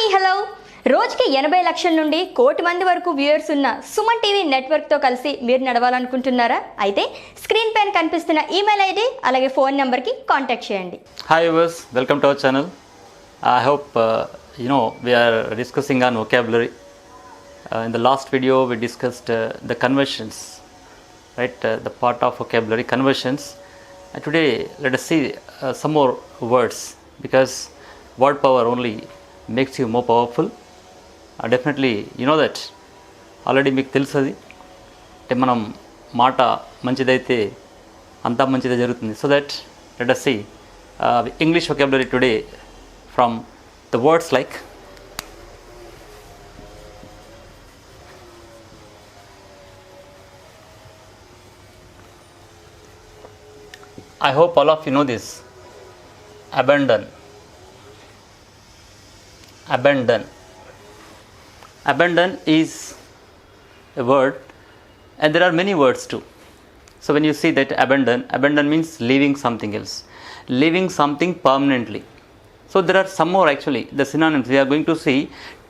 Hi hello రోజుకి 80 లక్షల నుండి కోటి మంది వరకు వ్యూయర్స్ ఉన్న సుమన్ టీవీ నెట్వర్క్ తో కలిసి మీరు నడవాలనుకుంటున్నారా? అయితే స్క్రీన్ పైన కనిపిస్తున్న ఈమెయిల్ ఐడి అలాగే ఫోన్ నంబర్ కి కాంటాక్ట్ చేయండి. Hi viewers, welcome to our channel. I hope we are discussing on vocabulary. In the last video we discussed the conversions, right? The part of vocabulary conversions. Today let us see some more words, because word power only makes you more powerful. Definitely you know that already మీకు తెలుసది. అంటే మనం మాట మంచిదైతే అంతా మంచిదే జరుగుతుంది. So that let us see English vocabulary today from the words like I hope all of you know this. Abandon. Abandon is a word, and there are many words too. So when you see that abandon means leaving something else, leaving something permanently. So there are some more actually, the synonyms we are going to see,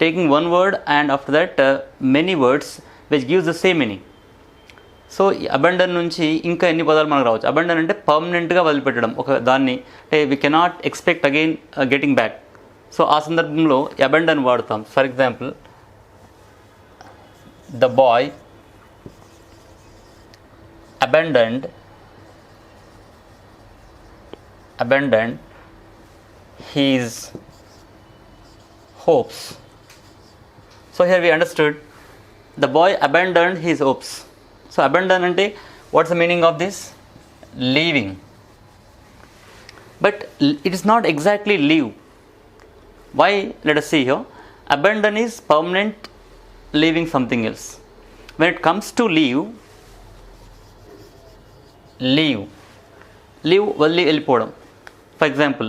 taking one word and after that many words which gives the same meaning. So abandon నుంచి ఇంకా ఎన్ని పదాలు మనకు రావచ్చు. Abandon అంటే పర్మనెంట్గా వదిలిపెట్టడం ఒక దాన్ని, అంటే we cannot expect again getting back. So ఆ సందర్భంలో అబండన్ వాడతాం. For example, the boy abandoned his hopes. So here we understood the boy abandoned his hopes. So abandon ante what's the meaning of this? Leaving. But it is not exactly leave. Why? Let us see here. Abandon is permanent, leaving something else. When it comes to leave వదిలి వెళ్ళిపోవడం. For example,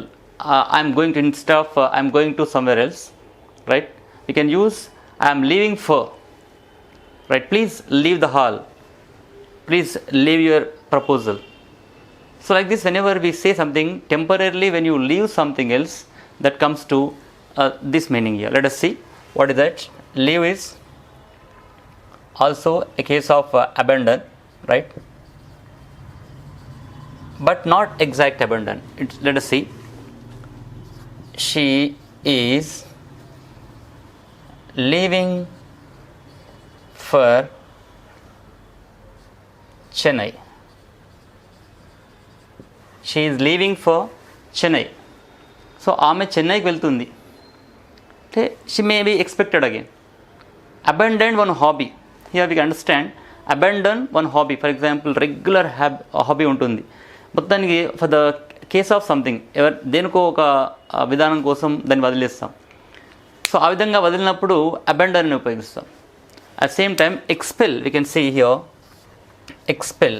I'm going to, instead of I'm going to somewhere else, right, you can use I'm leaving for, right, please leave the hall, please leave your proposal. So like this, whenever we say something temporarily, when you leave something else, that comes to this meaning here. Let us see what is that. Leave is also a case of abandon, right, but not exact abandon. Let us see. She is leaving for Chennai. She is leaving for Chennai. So ఆమె చెన్నైకి వెళ్తుంది. అంటే she may be expected again. Abandon one hobby. Here we can understand abandon one hobby. For example, regular hobby ఉంటుంది. మొత్తానికి for the case of something, దేనికో ఒక విధానం కోసం దాన్ని వదిలేస్తాం. సో ఆ విధంగా వదిలినప్పుడు abandon ని ఉపయోగిస్తాం. At the same time, expel, we can see here, expel.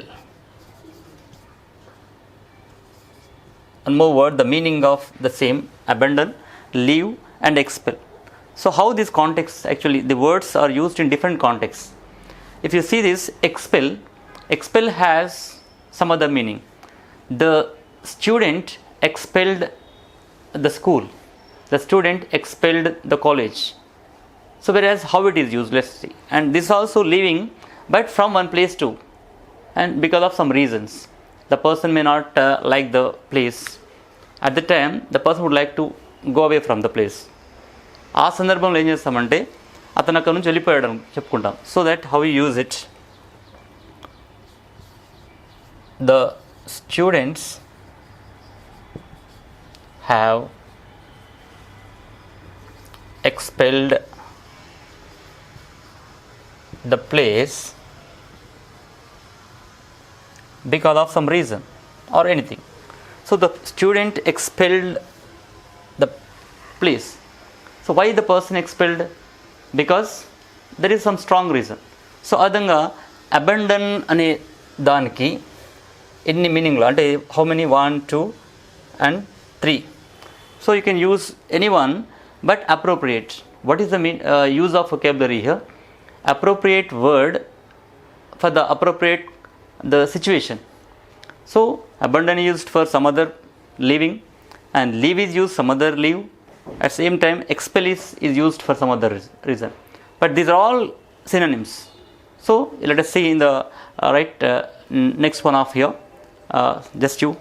One more word, the meaning of the same, abandon, leave and expel. So how this context, actually the words are used in different contexts. If you see this, expel has some other meaning. The student expelled the school, the student expelled the college. So whereas how it is used, let's see. And this also leaving, but from one place to, and because of some reasons the person may not like the place. At the time the person would like to go away from the place. ఆ సందర్భంలో ఏం చేస్తామంటే అతను అక్కడ నుంచి వెళ్ళిపోయాడు చెప్పుకుంటాం. So that how you use it. The students have expelled the place because of some reason or anything. So the student expelled the place. So why the person expelled? Because there is some strong reason. So adanga abandon ane daniki ఎన్ని మీనింగ్లో అంటే how many, 1, 2 and 3. So you can use any one, but appropriate. What is the use of vocabulary here? Appropriate word for the appropriate the situation. So abandon is used for some other leaving, and leave is used some other leave, At the same time, expel is used for some other reason. But these are all synonyms. So let us see in the next one of here. Just you.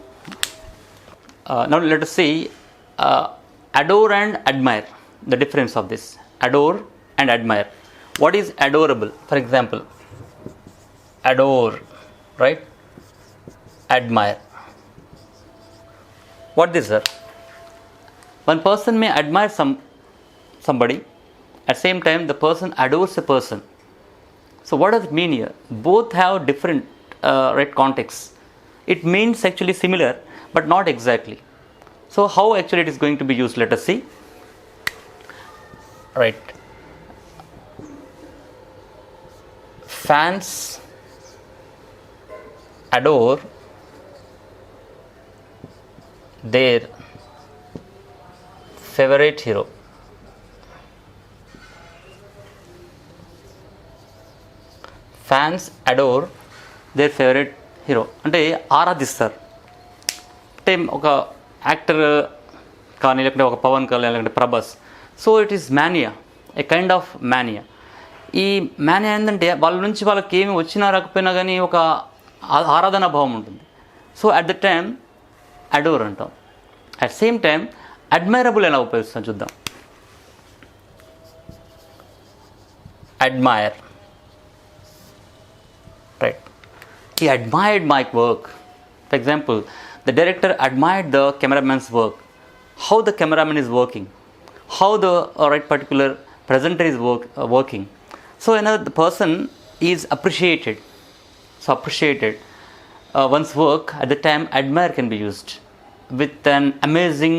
Now let us see adore and admire. The difference of this. Adore and admire. What is adorable? For example, adore, right? Admire. What this is? One person may admire somebody. At the same time, the person adores a person. So what does it mean here? Both have different contexts. It means actually similar, but not exactly. So how actually it is going to be used? Let us see. Right. Fans adore their favorite hero. Fans adore their favorite hero. అంటే ఆరాధిస్తారు. అంటే ఒక actor కానీ లేకుంటే ఒక పవన్ కళ్యాణ్ లేకుంటే Prabhas. So it is mania, A kind of mania. ఈ mania ఏంటంటే వాళ్ళ నుంచి వాళ్ళకి ఏమి వచ్చినా రాకపోయినా కానీ ఒక ఆరాధనా భావం ఉంటుంది. So at the time adore అంటాం. అట్ సేమ్ టైం అడ్మైరబుల్ ఎలా ఉపయోగిస్తాం చూద్దాం. Admire, right? He admired my work. For example, the director admired the cameraman's work. How the cameraman is working, how the particular presenter is working. So the person is appreciated. So appreciated one's work. At the time, admire can be used with an amazing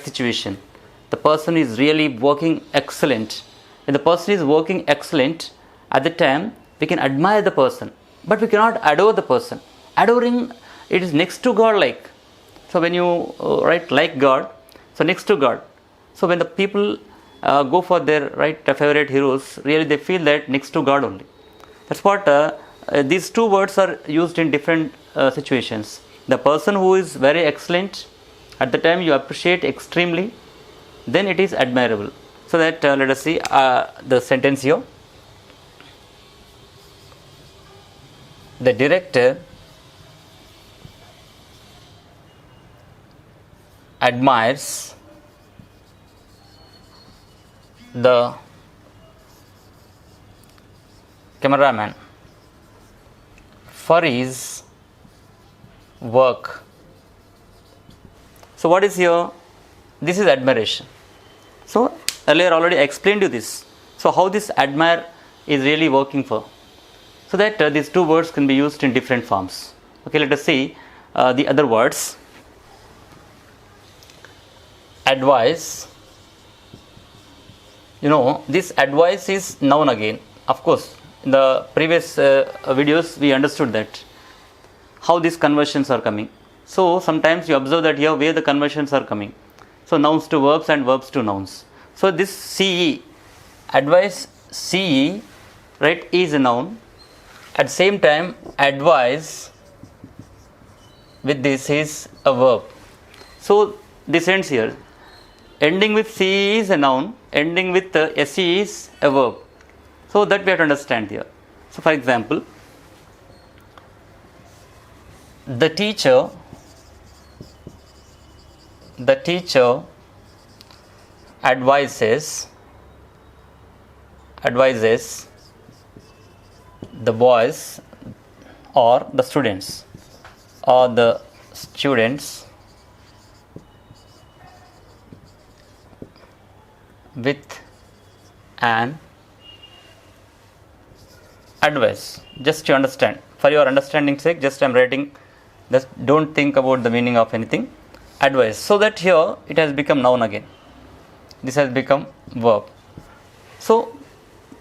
situation. The person is really working excellent. When the person is working excellent, at the time we can admire the person, but we cannot adore the person. Adoring, it is next to God like. So when you write like God, so next to God. So when the people go for their favorite heroes, really they feel that next to God only. That's what these two words are used in different situations. The person who is very excellent, at the time you appreciate extremely, then it is admirable. So that let us see the sentence here. The director admires the cameraman for his work. So what is here? This is admiration. So earlier already I explained you this. So how this admire is really working for. So that these two words can be used in different forms. Okay, let us see the other words. Advise. This advice is noun again. Of course, in the previous videos we understood that how these conversions are coming. So sometimes you observe that here where the conversions are coming. So nouns to verbs and verbs to nouns. So this CE, advice CE, is a noun. At the same time, advise with this is a verb. So this ends here. Ending with CE is a noun, ending with SE is a verb. So that we have to understand here. So for example, the teacher advises the boys or the students with an advice. Just to understand, for your understanding sake, just I am writing, just don't think about the meaning of anything. Advice. So that here it has become noun again. This has become verb. So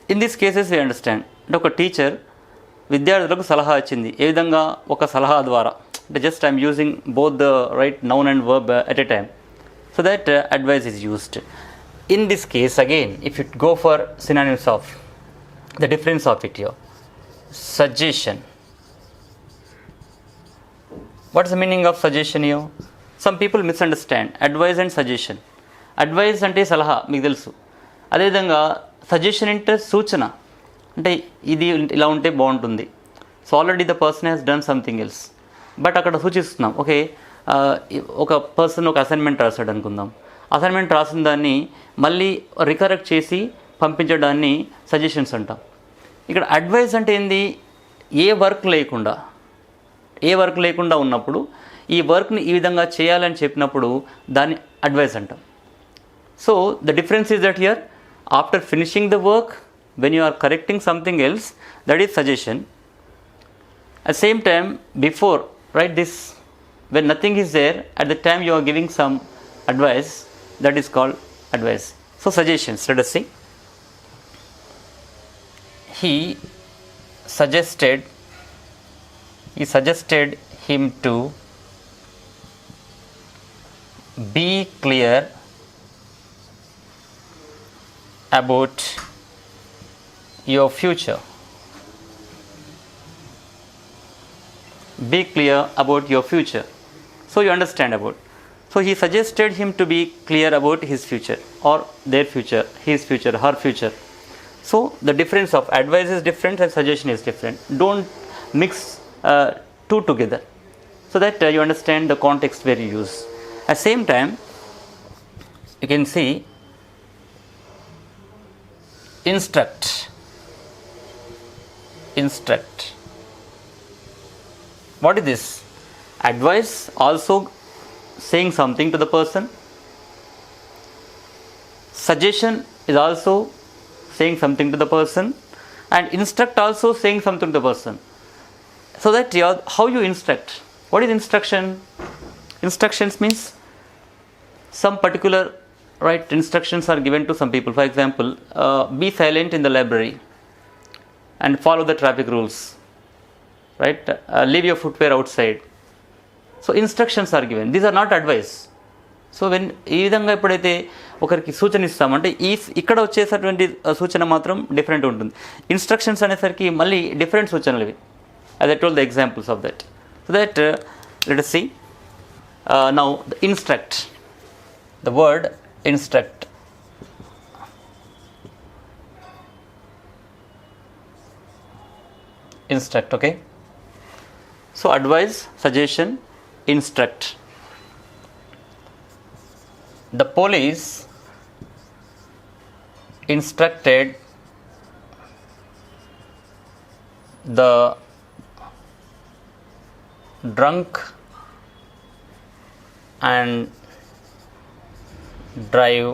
in these cases we understand. ఒక teacher విద్యార్థులకు సలహా ఇచ్చింది. ఏ విధంగా? ఒక సలహా ద్వారా. Just I'm using both the noun and verb at a time. So that advice is used. In this case again, if you go for synonyms of the difference of it here, suggestion. What is the meaning of suggestion here? Some people misunderstand advice and suggestion. Advice అంటే సలహా మీకు తెలుసు. అదేవిధంగా suggestion అంటే సూచన, అంటే ఇది ఇలా ఉంటే బాగుంటుంది. So already the person has done something else, but అక్కడ సూచిస్తున్నాం. ఓకే, ఒక పర్సన్ ఒక అసైన్మెంట్ రాశాడు అనుకుందాం. అసైన్మెంట్ రాసిన దాన్ని మళ్ళీ రికరెక్ట్ చేసి పంపించడాన్ని సజెషన్స్ అంటాం. ఇక్కడ అడ్వైస్ అంటే ఏంది, ఏ వర్క్ లేకుండా ఉన్నప్పుడు ఈ వర్క్ని ఈ విధంగా చేయాలని చెప్పినప్పుడు దాన్ని అడ్వైస్ అంటాం. So the difference is that here after finishing the work when you are correcting something else, that is suggestion. At same time before right this, when nothing is there, at the time you are giving some advice, that is called advice. So suggestions, let us see. He suggested him to be clear about your future. Be clear about your future. So you understand about. So he suggested him to be clear about his future or their future, his future, her future. So the difference of advice is different and suggestion is different. Don't mix two together, so that you understand the context where you use. At same time, you can see instruct. What is this? Advice also saying something to the person. Suggestion is also saying something to the person, and instruct also saying something to the person. So that how you instruct. What is instruction? Instructions means some particular right instructions are given to some people. For example, be silent in the library and follow the traffic rules. Right? Leave your footwear outside. So instructions are given. These are not advice. So when ఈ విధంగా ఎప్పుడైతే ఒకరికి సూచన ఇస్తామంటే ఇక్కడ వచ్చేటటువంటి సూచన మాత్రం డిఫరెంట్ ఉంటుంది. ఇన్స్ట్రక్షన్స్ అనేసరికి మళ్ళీ డిఫరెంట్ సూచనలు ఇవి. As I told the examples of that. So that let us see now the instruct. The word instruct. Instruct, okay. So advise, suggestion, instruct. The police instructed the drunk and drive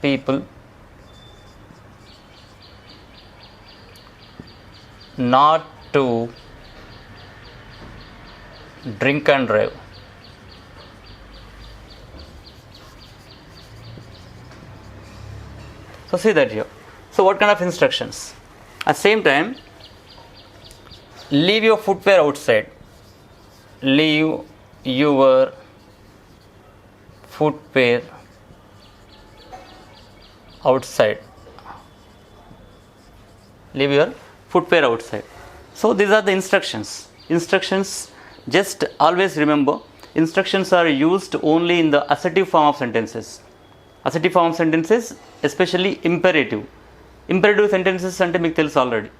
people not to drink and drive. So see that here. So what kind of instructions? At same time, leave your footwear outside. Leave your footwear outside. Leave your footwear outside. So these are the instructions. Instructions, just always remember, instructions are used only in the assertive form of sentences. Assertive form of sentences, especially imperative. Imperative sentences అంటే మీకు తెలుసు already.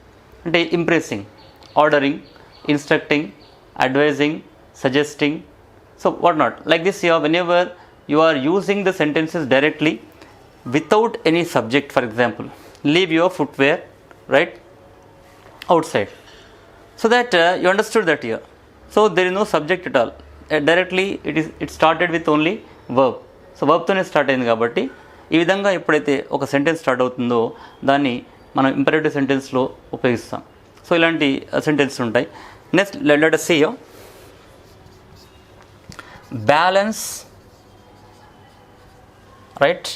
అంటే impressing, ordering, instructing, advising, suggesting, so what not. Like this whenever you are using the sentences directly without any subject, for example, leave your footwear right outside. So that you understood that here. So there is no subject at all. Directly it started with only verb. So వర్బ్తోనే start అయింది కాబట్టి ఈ విధంగా ఎప్పుడైతే ఒక sentence start అవుతుందో దాన్ని మనం ఇంపరేటివ్ సెంటెన్స్లో ఉపయోగిస్తాం. సో ఇలాంటి సెంటెన్స్ ఉంటాయి. Next let us see here. Balance, right,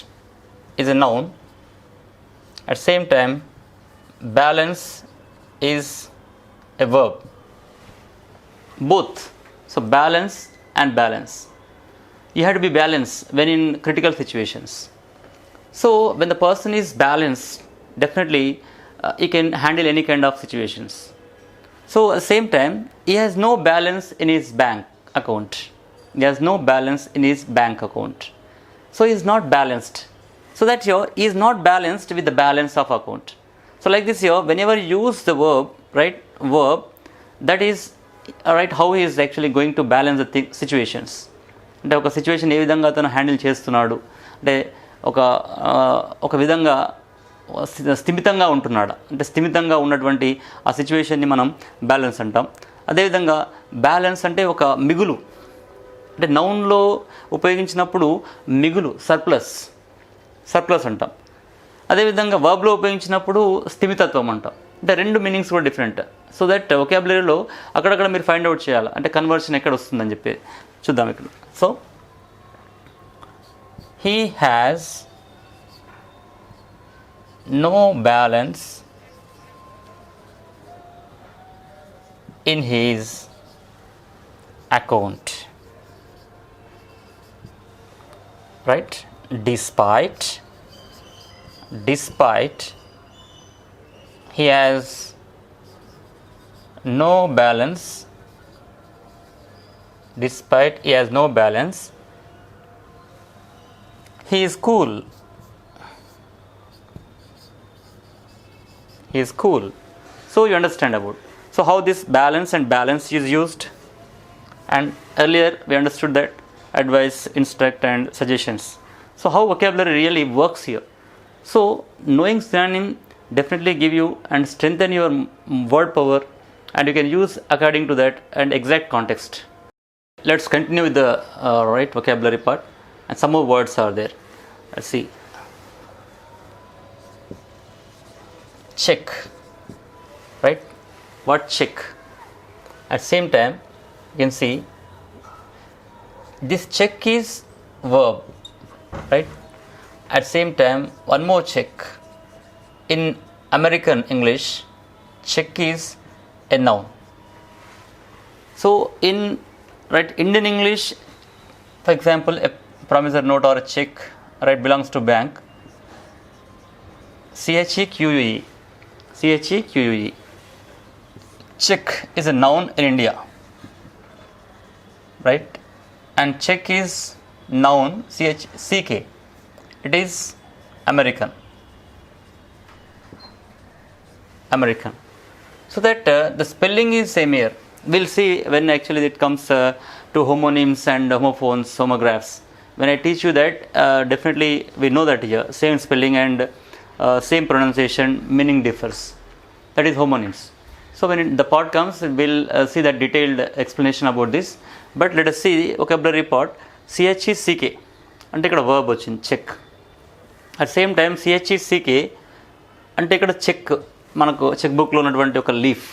is a noun. At same time, balance is a verb. Both. So balance and balance. You have to be balanced when in critical situations. So when the person is balanced, definitely he can handle any kind of situations. So at the same time, he has no balance in his bank account. he has no balance in his bank account. So he is not balanced. So that here he is not balanced with the balance of account. So like this here, whenever you use the verb, right, verb, that is right, how he is actually going to balance the situations. అంటే ఒక situation ఏ విధంగా అతను handle చేస్తున్నాడు, అంటే ఒక విధంగా స్థిమితంగా ఉంటున్నాడు, అంటే స్థిమితంగా ఉన్నటువంటి ఆ సిచ్యువేషన్ని మనం బ్యాలెన్స్ అంటాం. అదేవిధంగా బ్యాలెన్స్ అంటే ఒక మిగులు, అంటే నౌన్లో ఉపయోగించినప్పుడు మిగులు, సర్ప్లస్ అంటాం. అదేవిధంగా వర్బ్లో ఉపయోగించినప్పుడు స్థిమితత్వం అంటాం. అంటే రెండు మీనింగ్స్ కూడా డిఫరెంట్. సో దట్ వొకాబులరీలో అక్కడక్కడ మీరు ఫైండ్ అవుట్ చేయాలి, అంటే కన్వర్షన్ ఎక్కడ వస్తుందని చెప్పి చూద్దాం ఇక్కడ. So he has no balance in his account, right, despite he has no balance, he is cool, so you understand about so how this balance is used. And earlier we understood that advice, instruct and suggestions. So how vocabulary really works here. So knowing synonym definitely give you and strengthen your word power, and you can use according to that and exact context. Let's continue with the right vocabulary part, and some more words are there. Let's see. Check, right? What check? At same time you can see this check is verb, right? At same time one more check. In American English, check is a noun. So in right Indian English, for example, a promissory note or a check, right, belongs to bank. CHEQUE. Check is a noun in India, right? And check is noun, CHCK. It is American. So that the spelling is same here. We'll see when actually it comes to homonyms and homophones, homographs. When I teach you that, definitely we know that here same spelling and same pronunciation, meaning differs. That is homonyms. So when the part comes, we'll see that detailed explanation about this. But let us see vocabulary part. CHECK అంటే ఇక్కడ verb వచ్చింది, check. At same time CHECK అంటే ఇక్కడ check, మనకు check బుక్లో ఉన్నటువంటి ఒక leaf,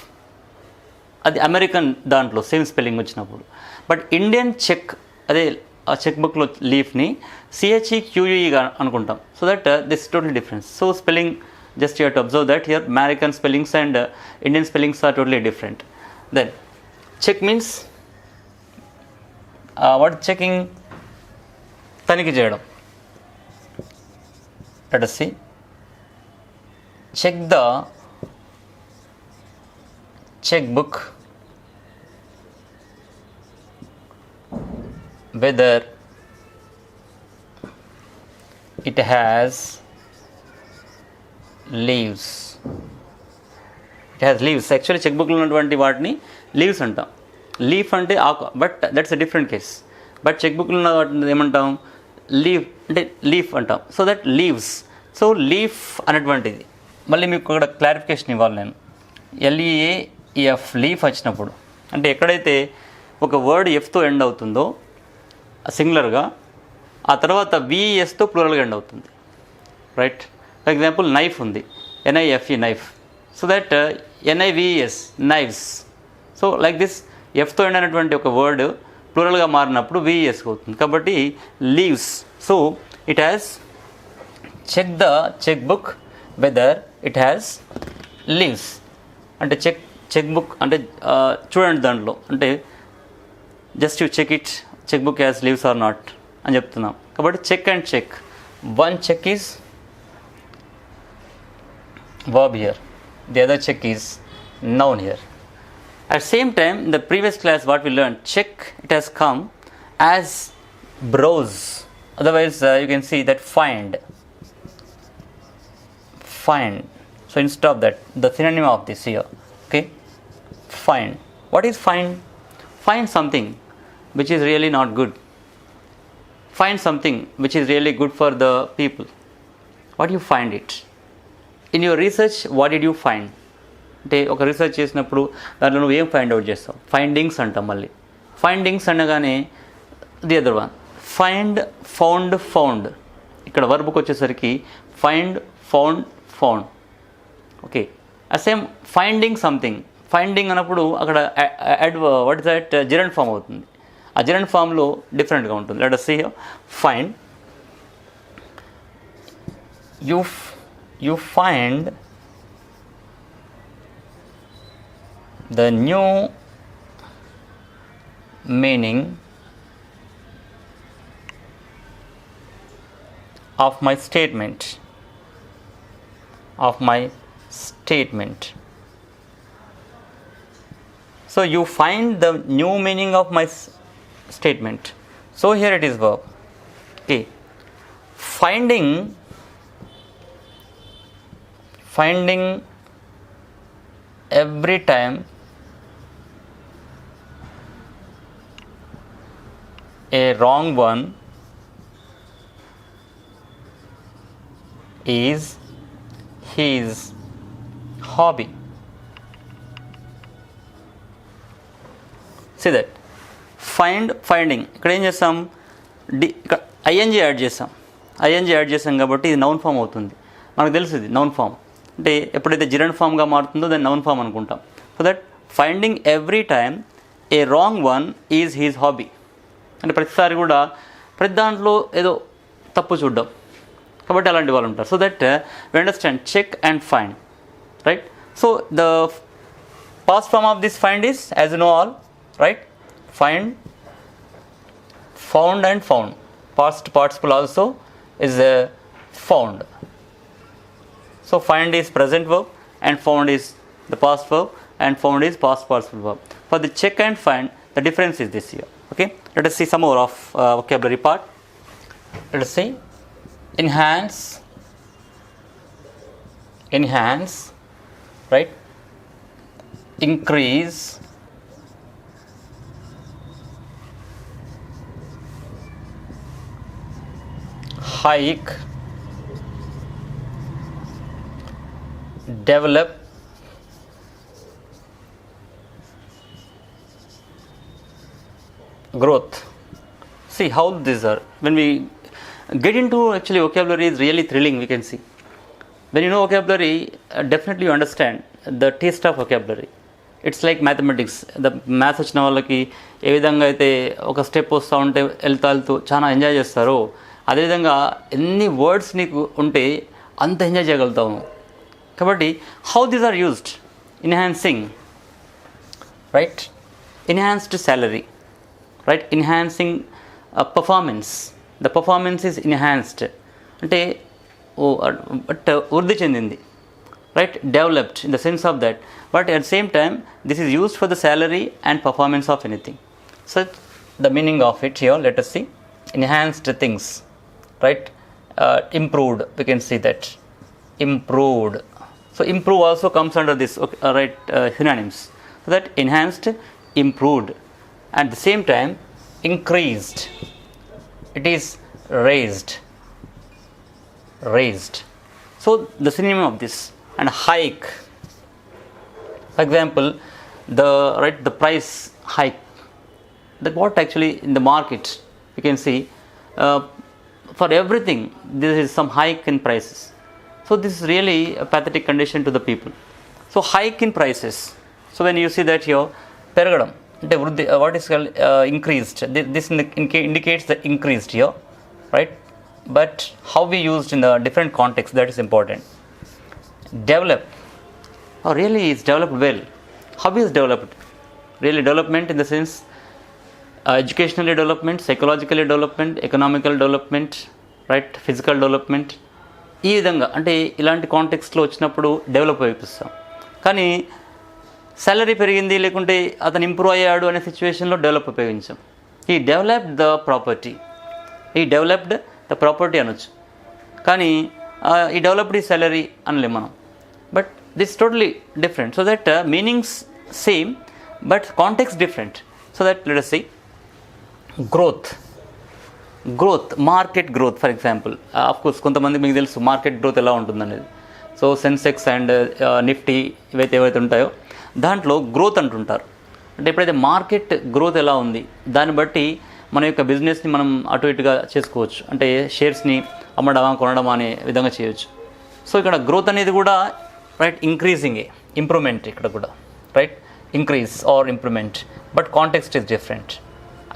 అది అమెరికన్ దాంట్లో సేమ్ స్పెల్లింగ్ వచ్చినప్పుడు. బట్ ఇండియన్ చెక్, అదే ఆ చెక్ బుక్లో లీఫ్ని CHEQUEగా అనుకుంటాం. So that this totally difference. So spelling just you have to observe that here American spellings and Indian spellings are totally different. Then check means what checking, తనిఖీ చేయడం. Let us see. Check the checkbook whether it has leaves. Actually చెక్బుక్లో ఉన్నటువంటి వాటిని leaves అంటాం. Leaf అంటే ఆకు, but that's a different case. But చెక్బుక్లో ఉన్న వాటిని ఏమంటాం, లీవ్ అంటే లీఫ్ అంటాం. So that leaves. So leaf అనేటువంటిది మళ్ళీ మీకు ఇక్కడ క్లారిఫికేషన్ ఇవ్వాలి నేను. LEAF లీఫ్ వచ్చినప్పుడు అంటే ఎక్కడైతే ఒక వర్డ్ ఎఫ్తో ఎండ్ అవుతుందో సింగులర్గా, ఆ తర్వాత VESతో ప్లూరల్గా ఎండ్ అవుతుంది, రైట్. ఫర్ ఎగ్జాంపుల్ నైఫ్ ఉంది, NIFE knife. So that NIVES knives. So like this ఎఫ్తో ఎండ్ అయినటువంటి ఒక వర్డ్ ప్లూరల్గా మారినప్పుడు VES అవుతుంది, కాబట్టి leaves. So it has check the cheque book whether it has leaves అంటే చెక్ బుక్ అంటే చూడండి దాంట్లో అంటే just you check it, cheque book has leaves or not అని చెప్తున్నాం. కాబట్టి cheque and cheque, one cheque is verb here, the other check is noun here. At same time, in the previous class what we learned, check, it has come as browse. Otherwise you can see that find. So instead of that, the synonym of this here, okay, find. What is find? Find something which is really not good. Find something which is really good for the people. What do you find it? In your research, what did you find? అంటే ఒక research చేసినప్పుడు దాంట్లో నువ్వు ఏం find out చేస్తావు? Findings అంటాం. మళ్ళీ findings అనగానే the other one find, found. ఇక్కడ వర్బ్కి వచ్చేసరికి find, found. Okay, same finding something. Finding అన్నప్పుడు అక్కడ వాట్ ఇస్ దట్ జిరెంట్ ఫామ్ అవుతుంది. ఆ జిరెంట్ ఫామ్లో డిఫరెంట్గా ఉంటుంది. Let us see here. Find, you find the new meaning of my statement. So you find the new meaning of my statement. So here it is verb. Okay, finding every time a wrong one is his hobby. See that finding ఇక్కడ ఏం చేస్తాం? ING add చేస్తాం కాబట్టి ఇది noun form అవుతుంది. మనకు తెలుసు ఇది నౌన్ ఫామ్ అంటే ఎప్పుడైతే జిరెంట్ ఫామ్గా మారుతుందో దాన్ని నౌన్ ఫామ్ అనుకుంటాం. So that finding every time a wrong one is his hobby. అంటే ప్రతిసారి కూడా ప్రతి దాంట్లో ఏదో తప్పు చూడడం, కాబట్టి అలాంటి వాళ్ళు ఉంటారు. So that we understand check and find, right? So the past form of this find is as you know all, right? Find, found and found. Past participle also is found. So find is present verb and found is the past verb and found is past participle verb. For the check and find, the difference is this here. Okay, let us see some more of vocabulary part. Let us see enhance, right? Increase, hike, develop, growth. See how these are. When we get into actually vocabulary is really thrilling, we can see. When you know vocabulary, definitely you understand the taste of vocabulary. It's like mathematics. The maths వచ్చిన వాళ్ళకి ఏ విధంగా అయితే ఒక step వస్తూ ఉంటే వెళ్తూ చాలా enjoy చేస్తారో, అదేవిధంగా ఎన్ని వర్డ్స్ నీకు ఉంటే అంత ఎంజాయ్ చేయగలుగుతాము. కాబట్టి how these are used? Enhancing, right? Enhanced salary, right? Enhancing performance. The performance is enhanced అంటే బట్ వృద్ధి చెందింది, right? Developed in the sense of that, but at the same time this is used for the salary and performance of anything. So the meaning of it here, let us see. Enhanced things, right? Improved, we can see that. Improved. So improve also comes under this, right? Synonyms. So that enhanced, improved. At the same time increased, it is raised. So the synonym of this. And hike, for example, the price hike, that what actually in the market you can see for everything there is some hike in prices. So this is really a pathetic condition to the people. So hike in prices. So when you see that here పెరగడం అంటే వృద్ధి, what is called increased. This indicates the increased here, right? But how we used in the different context, that is important. Develop, really is developed well. How is developed? Really development in the sense educationally development, psychologically development, economical development, right? Physical development. ఈ విధంగా అంటే ఇలాంటి కాంటెక్స్ట్లో వచ్చినప్పుడు develop అయిపిస్తాం. కానీ salary పెరిగింది లేకుంటే అతను improve అయ్యాడు అనే సిచ్యువేషన్లో develop ఉపయోగించాం. he developed the property. He developed the property అనొచ్చు, కానీ he developed his salary అనలేం మనం. But this totally different. So that meanings same but context different. So that let us see growth, market growth for example. Of course కొంతమంది మీకు తెలుసు market growth ఎలా ఉంటుందనేది. So Sensex and Nifty ఏవైతే ఉంటాయో దాంట్లో growth అంటుంటారు. అంటే ఎప్పుడైతే మార్కెట్ గ్రోత్ ఎలా ఉంది దాన్ని బట్టి మన యొక్క బిజినెస్ని మనం అటు ఇటుగా చేసుకోవచ్చు. అంటే షేర్స్ని అమ్మడమా కొనడమా అనే విధంగా చేయొచ్చు. సో ఇక్కడ గ్రోత్ అనేది కూడా రైట్ ఇంక్రీజింగే, ఇంప్రూవ్మెంట్ ఇక్కడ కూడా right, increase or improvement, but context is different.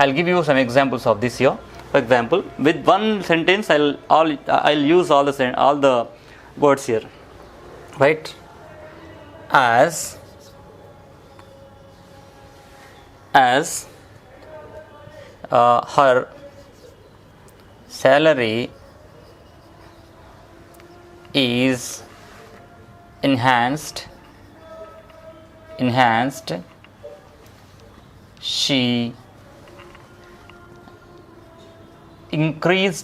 I'll give you some examples of this here. For example, with one sentence, I'll use all the words here, right? As her salary is enhanced, she increased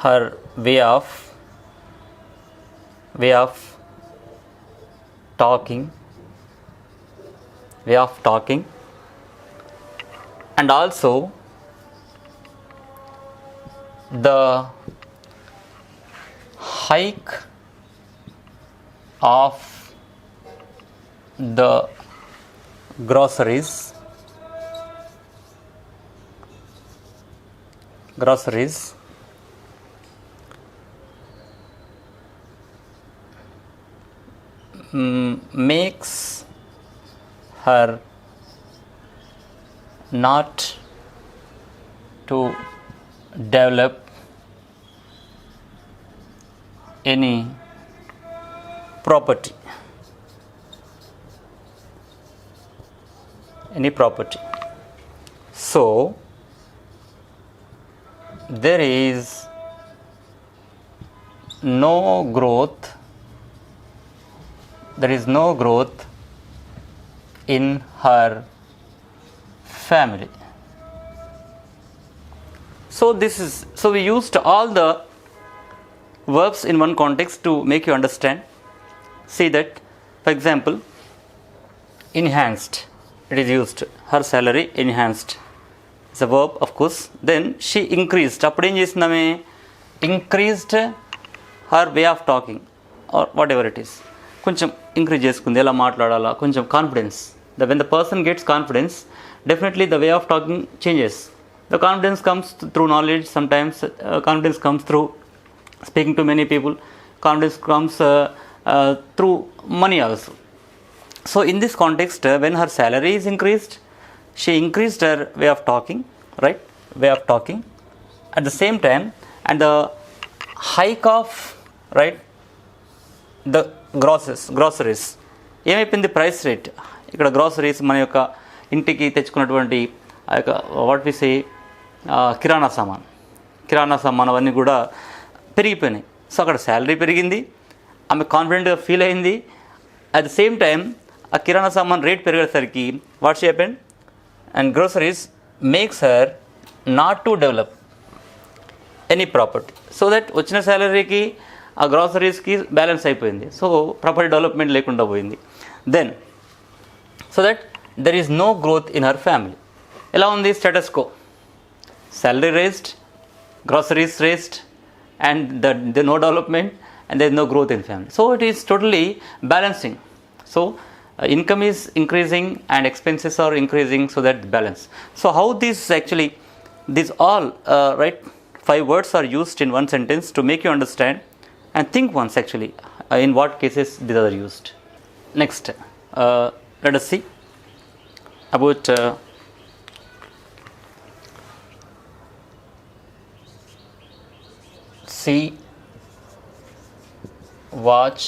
her way of talking, and also the hike of the groceries makes her not to develop any property. So there is no growth in her family. So we used all the verbs in one context to make you understand. See that, for example, enhanced, it is used, her salary enhanced is a verb of course. Then she increased, appudu em chesindame, increased her way of talking or whatever it is, koncham increase chesukundi, ela maatladala, koncham confidence. When the person gets confidence, definitely the way of talking changes. The confidence comes through knowledge, sometimes confidence comes through speaking to many people, confidence comes through money also. So in this context, when her salary is increased, she increased her way of talking, right, at the same time, and the hike of, right, the groceries ఏమైపోయింది, price rate. ఇక్కడ groceries మన యొక్క ఇంటికి తెచ్చుకున్నటువంటి ఆ యొక్క what we సే కిరాణా సామాన్ అవన్నీ కూడా పెరిగిపోయినాయి. సో అక్కడ శాలరీ పెరిగింది, ఆమె కాన్ఫిడెంట్గా ఫీల్ అయింది. అట్ ద సేమ్ టైం ఆ కిరాణా సామాన్ రేట్ పెరిగేసరికి what she happened, and groceries makes her not to develop any property. So that వచ్చిన శాలరీకి ఆ గ్రాసరీస్కి బ్యాలెన్స్ అయిపోయింది. సో ప్రాపర్టీ డెవలప్మెంట్ లేకుండా పోయింది. Then so that there is no growth in her family. ఎలా ఉంది స్టేటస్ కో, salary raised, groceries raised, and the no development, and there is no growth in family. So it is totally balancing. So income is increasing and expenses are increasing, so that balance. So how these all right, 5 words are used in one sentence to make you understand and think once actually in what cases these are used. Next, let us see about see, watch,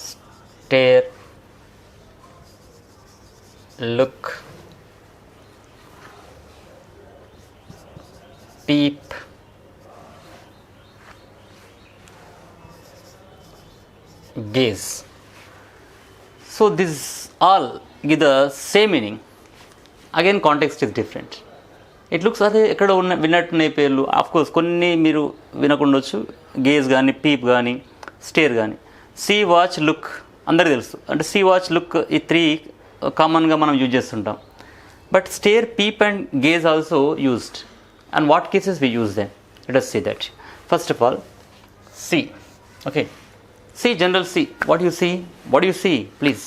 stare, look, peep, So this all give the same meaning. Again context is different. It looks అదే ఎక్కడ ఉన్న విన్నట్టున్నాయి పేర్లు. Of course కొన్ని మీరు వినకుండొచ్చు, gauge కానీ, peep కానీ, stair కానీ. See, watch, look అందరికీ తెలుసు. అంటే సీ, వాచ్, లుక్ ఈ 3 కామన్గా మనం యూజ్ చేస్తుంటాం. But stare, peep and gaze also used. And what cases we use then? Let us see that. First of all, see. Okay. See, general see. What do you see? What do you see? Please.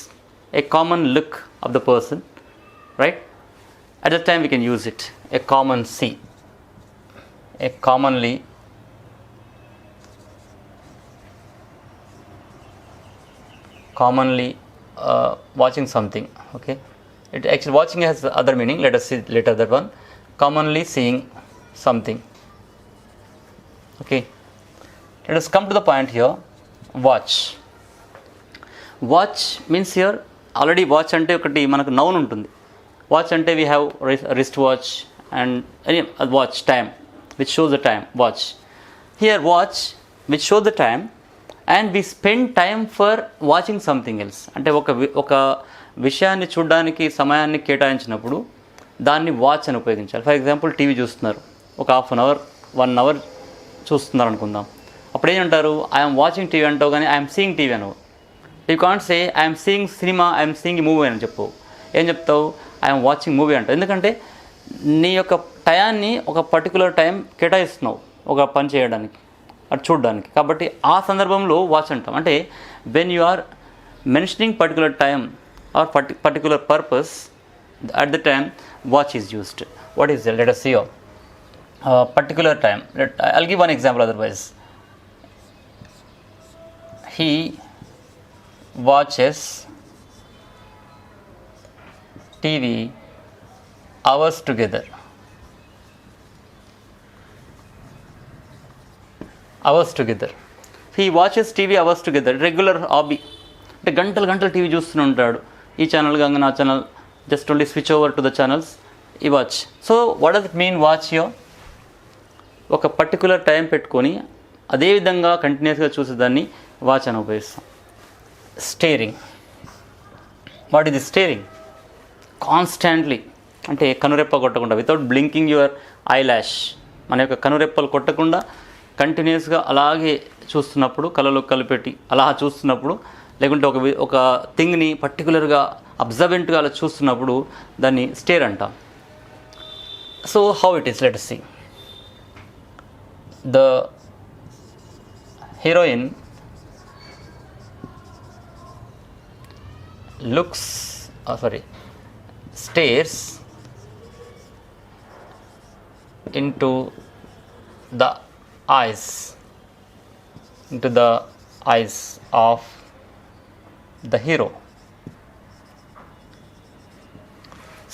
A common look of the person, right? At that time we can use it. A common see. A commonly watching something. Okay. It actually watching has other meaning. Let us see later that one. Commonly seeing something. Okay. Let us come to the point here. Watch. Watch means here already watch ante okati manaku noun untundi. Watch ante we have wrist watch and any watch, time which shows the time. Watch. Here watch which shows the time and we spend time for watching something else. అంటే ఒక విషయాన్ని చూడడానికి సమయాన్ని కేటాయించినప్పుడు దాన్ని watch అని ఉపయోగించాలి. For example TV చూస్తున్నారు, ఒక హాఫ్ అన్ అవర్ 1 అవర్ చూస్తున్నారు అనుకుందాం. అప్పుడు ఏంటంటారు? ఐఎమ్ వాచింగ్ టీవీ అంటావు, కానీ ఐఎమ్ సీయింగ్ టీవీ అనవు. You can't say I'm seeing cinema, I'm seeing movie అని చెప్పు. ఏం చెప్తావు? ఐఎమ్ వాచింగ్ మూవీ అంటావు. ఎందుకంటే నీ యొక్క టయాన్ని ఒక పర్టికులర్ టైం కేటాయిస్తున్నావు ఒక పని చేయడానికి, అది చూడడానికి. కాబట్టి ఆ సందర్భంలో వాచ్ అంటాం. అంటే when you are mentioning particular time or particular purpose, at the time watch is used. What is it? Let us see here. Particular time. I'll give one example otherwise. He watches TV hours together. Hours together. He watches TV hours together. Regular hobby. అంటే గంటలు TV చూస్తూనే ఉంటాడు. ఈ channel కాగానే ఆ channel, just only switch over to the channels, you watch. So what does it mean watch here? ఒక particular time పెట్టుకొని అదే విధంగా కంటిన్యూస్గా చూసేదాన్ని వాచ్ అని ఉపయోగిస్తాం. Staring. What is the staring? Constantly, అంటే కనురెప్ప కొట్టకుండా, without blinking your eyelash, మన యొక్క కనురెప్పలు కొట్టకుండా కంటిన్యూస్గా అలాగే చూస్తున్నప్పుడు, కళ్ళలో కలిపెట్టి అలా చూస్తున్నప్పుడు, లేకుంటే ఒక థింగ్ని పర్టికులర్గా అబ్జర్వెంట్గా అలా చూస్తున్నప్పుడు దాన్ని స్టేర్ అంటాం. So how it is, let us see. The heroine stares into the eyes of the hero.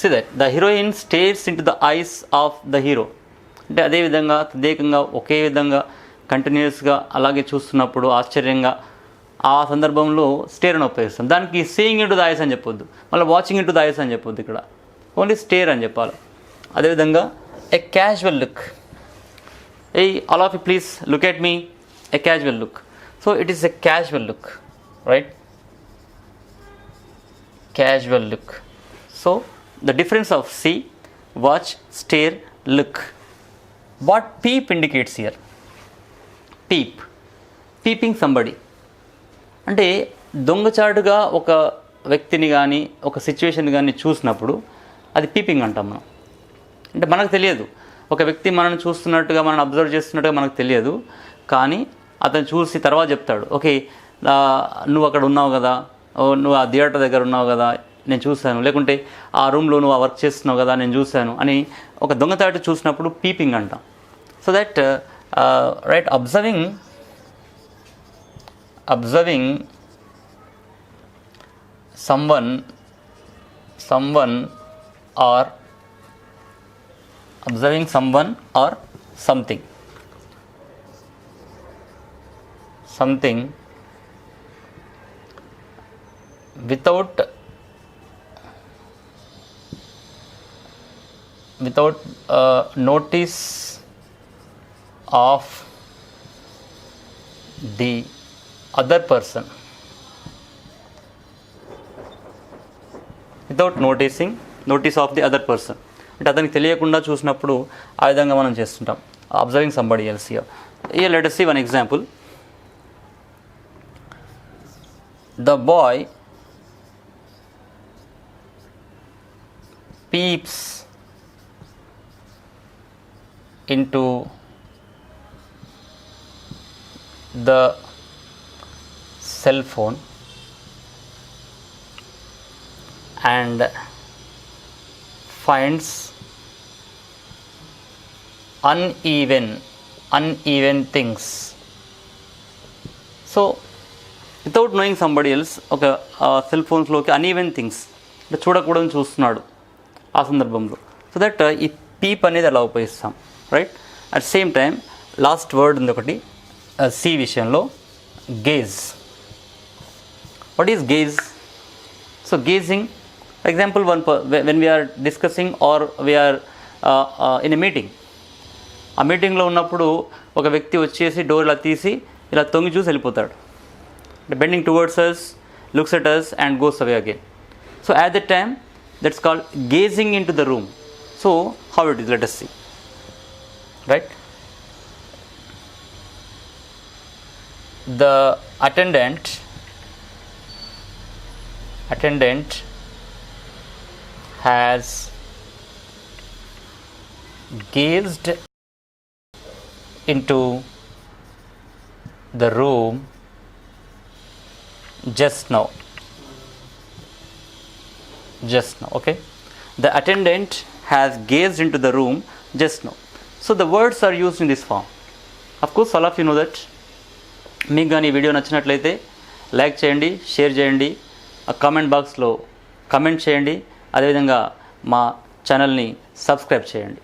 See that the heroine stares into the eyes of the hero. అంటే అదేవిధంగా తదేకంగా ఒకే విధంగా కంటిన్యూస్గా అలాగే చూస్తున్నప్పుడు ఆశ్చర్యంగా ఆ సందర్భంలో స్టేర్ అని ఉపయోగిస్తాం. దానికి సీయింగ్ ఇంటూ ద ఐస్ అని చెప్పొద్దు, మళ్ళీ వాచింగ్ ఇంటూ ద ఐస్ అని చెప్పొద్దు, ఇక్కడ ఓన్లీ స్టేర్ అని చెప్పాలి. అదేవిధంగా ఏ casual look. All of you please look at me. A casual look. So it is a casual look, right? Casual look. So the difference of see, watch, stare, look. What peep indicates here? Peep. Peeping somebody. అంటే దొంగచాటుగా ఒక వ్యక్తిని కానీ ఒక situation కానీ చూసినప్పుడు అది peeping అంటాం మనం. అంటే మనకు తెలియదు, ఒక వ్యక్తి మనల్ని చూస్తున్నట్టుగా, మనల్ని అబ్జర్వ్ చేస్తున్నట్టుగా మనకు తెలియదు, కానీ అతను చూసి తర్వాత చెప్తాడు, ఓకే నువ్వు అక్కడ ఉన్నావు కదా, నువ్వు ఆ థియేటర్ దగ్గర ఉన్నావు కదా, నేను చూశాను, లేకుంటే ఆ రూమ్లో నువ్వు ఆ వర్క్ చేస్తున్నావు కదా, నేను చూశాను అని ఒక దొంగతాటు చూసినప్పుడు పీపింగ్ అంటాం. So that right, observing someone or observing someone or something without notice of the other person. Without notice of the other person. అంటే అతనికి తెలియకుండా చూసినప్పుడు ఆ విధంగా మనం చేస్తుంటాం. Observing somebody else here. Let us see one example. The boy peeps into the cell phone and finds uneven things. So without knowing somebody else ఒక cell ఫోన్స్లోకి uneven things అంటే చూడకూడదని చూస్తున్నాడు ఆ సందర్భంలో. సో దట్ ఈ పీప్ అనేది అలా ఉపయోగిస్తాం, right. At same time last word ఉంది ఒకటి సి విషయంలో, gaze. What is gaze? So gazing, for example when we're discussing or we're in a meeting. ఆ మీటింగ్లో ఉన్నప్పుడు ఒక వ్యక్తి వచ్చేసి డోర్ ఇలా తీసి ఇలా తొంగి చూసి వెళ్ళిపోతాడు. Bending towards us, looks at us and goes away again. So at that time, that's called gazing into the room. So how it is, let us see, right. The attendant has gazed into the room just now. Okay, the attendant has gazed into the room just now. So the words are used in this form. Of course all of you know that. మీకు కానీ ఈ video నచ్చినట్లయితే like చేయండి, share చేయండి, comment బాక్స్లో comment చేయండి, అదేవిధంగా మా ఛానల్ని సబ్స్క్రైబ్ చేయండి.